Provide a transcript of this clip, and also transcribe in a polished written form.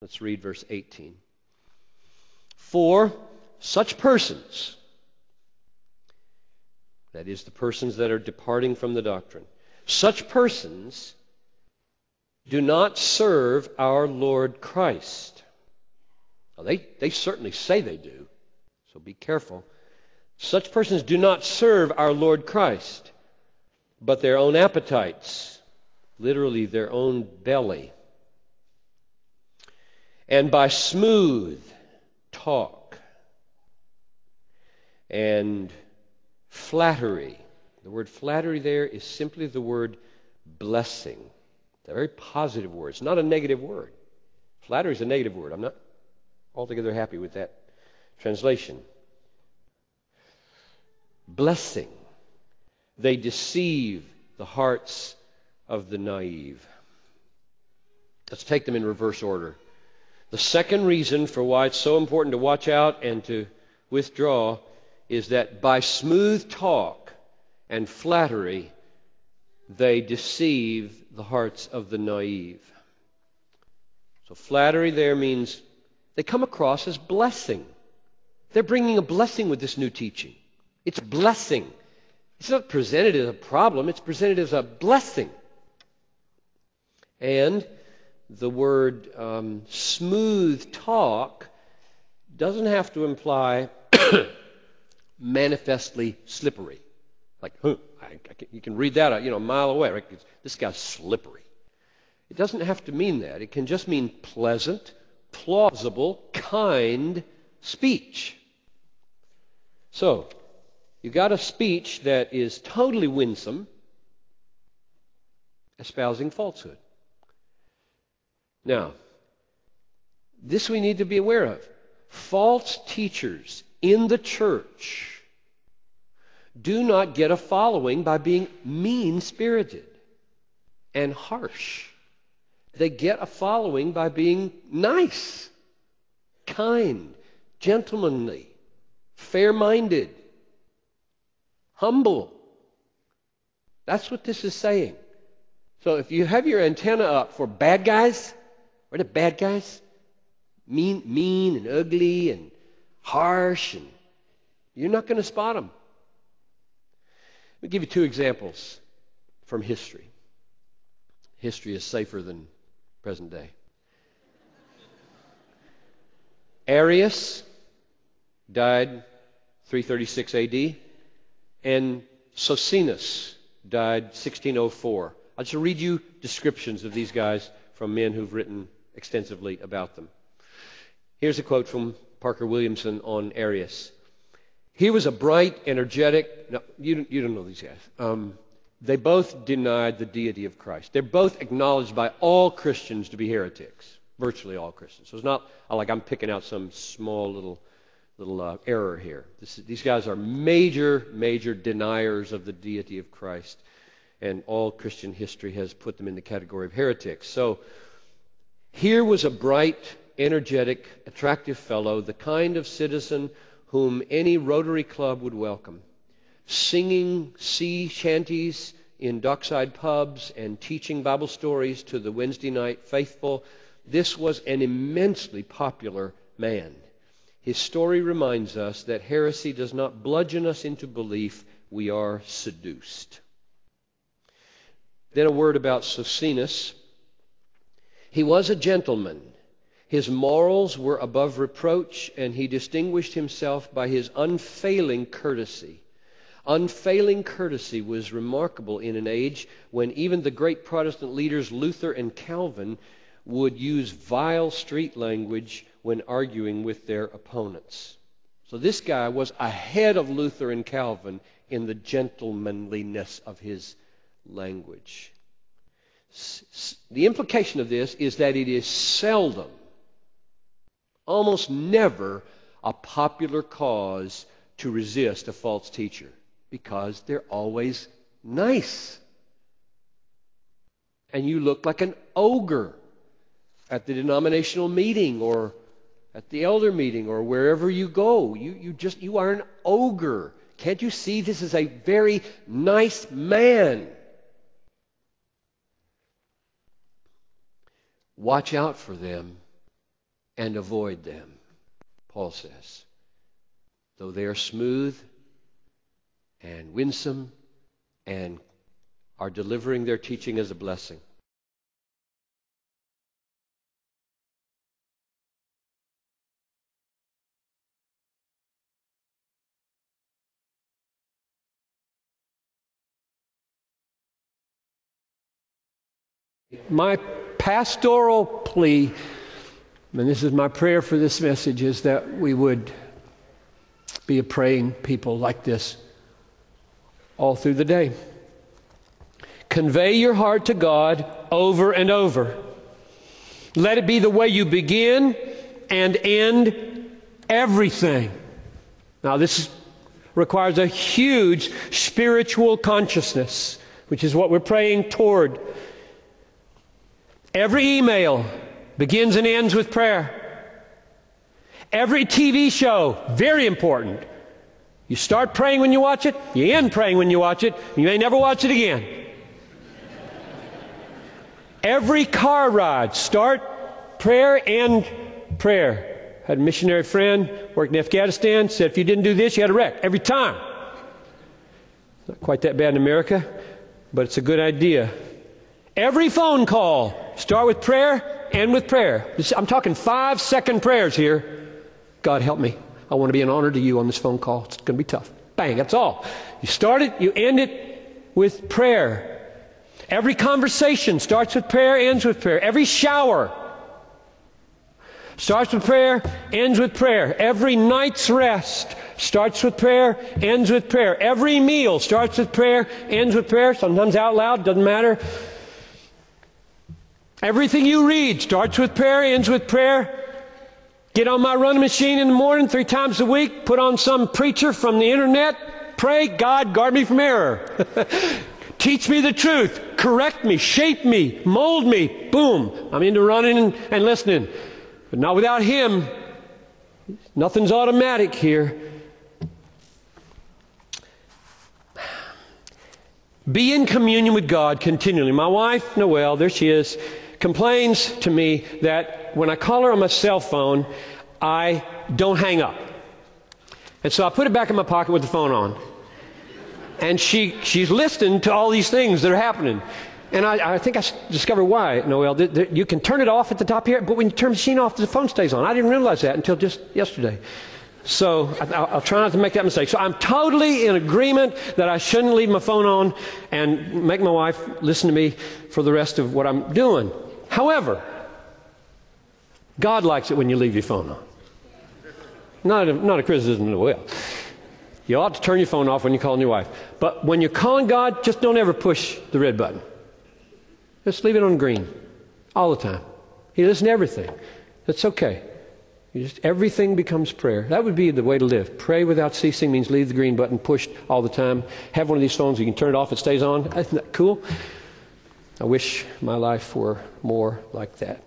Let's read verse 18. For such persons, that is, the persons that are departing from the doctrine, such persons do not serve our Lord Christ. Now, they certainly say they do, so be careful. Such persons do not serve our Lord Christ, but their own appetites, literally their own belly. And by smooth talk and flattery, the word flattery there is simply the word blessing. It's a very positive word. It's not a negative word. Flattery is a negative word. I'm not altogether happy with that translation. Blessing. They deceive the hearts of the naive. Let's take them in reverse order. The second reason for why it's so important to watch out and to withdraw is that by smooth talk and flattery, they deceive the hearts of the naive. So flattery there means they come across as blessing. They're bringing a blessing with this new teaching. It's blessing. It's not presented as a problem. It's presented as a blessing. And the word smooth talk doesn't have to imply manifestly slippery. Like, you can read that a mile away. Right? This guy's slippery. It doesn't have to mean that. It can just mean pleasant, plausible, kind speech. So, you got a speech that is totally winsome, espousing falsehood. Now, this we need to be aware of. False teachers in the church do not get a following by being mean-spirited and harsh. They get a following by being nice, kind, gentlemanly, fair-minded, humble. That's what this is saying. So if you have your antenna up for bad guys, what are the bad guys? Mean and ugly and harsh, and you're not going to spot them. Let me give you two examples from history. History is safer than present day. Arius died 336 AD, and Socinus died 1604. I'll just read you descriptions of these guys from men who've written extensively about them. Here's a quote from Parker Williamson on Arius. He was a bright, energetic... No, you don't know these guys. They both denied the deity of Christ. They're both acknowledged by all Christians to be heretics. Virtually all Christians. So it's not like I'm picking out some small little error here. These guys are major deniers of the deity of Christ. And all Christian history has put them in the category of heretics. So here was a bright, energetic, attractive fellow, the kind of citizen whom any Rotary Club would welcome, singing sea shanties in dockside pubs and teaching Bible stories to the Wednesday night faithful. This was an immensely popular man. His story reminds us that heresy does not bludgeon us into belief. We are seduced. Then a word about Socinus. He was a gentleman. His morals were above reproach, and he distinguished himself by his unfailing courtesy. Unfailing courtesy was remarkable in an age when even the great Protestant leaders Luther and Calvin would use vile street language when arguing with their opponents. So this guy was ahead of Luther and Calvin in the gentlemanliness of his language. The implication of this is that it is seldom, almost never, a popular cause to resist a false teacher because they're always nice. And you look like an ogre at the denominational meeting or at the elder meeting or wherever you go. You are an ogre. Can't you see this is a very nice man? Watch out for them and avoid them, Paul says. Though they are smooth and winsome and are delivering their teaching as a blessing. My pastoral plea, and this is my prayer for this message, is that we would be a praying people like this all through the day. Convey your heart to God over and over. Let it be the way you begin and end everything. Now, this requires a huge spiritual consciousness, which is what we're praying toward. Every email begins and ends with prayer. Every TV show, very important. You start praying when you watch it, you end praying when you watch it, you may never watch it again. Every car ride, start prayer, end prayer. Had a missionary friend, worked in Afghanistan, said if you didn't do this, you had a wreck every time. Not quite that bad in America, but it's a good idea. Every phone call, start with prayer, end with prayer. I'm talking 5-second prayers here. God help me. I want to be an honor to you on this phone call. It's going to be tough. Bang, that's all. You start it, you end it with prayer. Every conversation starts with prayer, ends with prayer. Every shower starts with prayer, ends with prayer. Every night's rest starts with prayer, ends with prayer. Every meal starts with prayer, ends with prayer. Sometimes out loud, doesn't matter. Everything you read starts with prayer, ends with prayer. Get on my running machine in the morning 3 times a week. Put on some preacher from the internet. Pray, God, guard me from error. Teach me the truth. Correct me. Shape me. Mold me. Boom. I'm into running and listening. But not without Him. Nothing's automatic here. Be in communion with God continually. My wife, Noelle, there she is, complains to me that when I call her on my cell phone, I don't hang up. And so I put it back in my pocket with the phone on. And she's listening to all these things that are happening. And I think I discovered why, Noelle. You can turn it off at the top here, but when you turn the machine off, the phone stays on. I didn't realize that until just yesterday. So I'll try not to make that mistake. So I'm totally in agreement that I shouldn't leave my phone on and make my wife listen to me for the rest of what I'm doing. However, God likes it when you leave your phone on. Not a criticism of the will. You ought to turn your phone off when you're calling your wife. But when you're calling God, just don't ever push the red button. Just leave it on green all the time. He listens to everything. That's okay. Everything becomes prayer. That would be the way to live. Pray without ceasing means leave the green button pushed all the time. Have one of these phones you can turn it off, it stays on. Isn't that cool? I wish my life were more like that.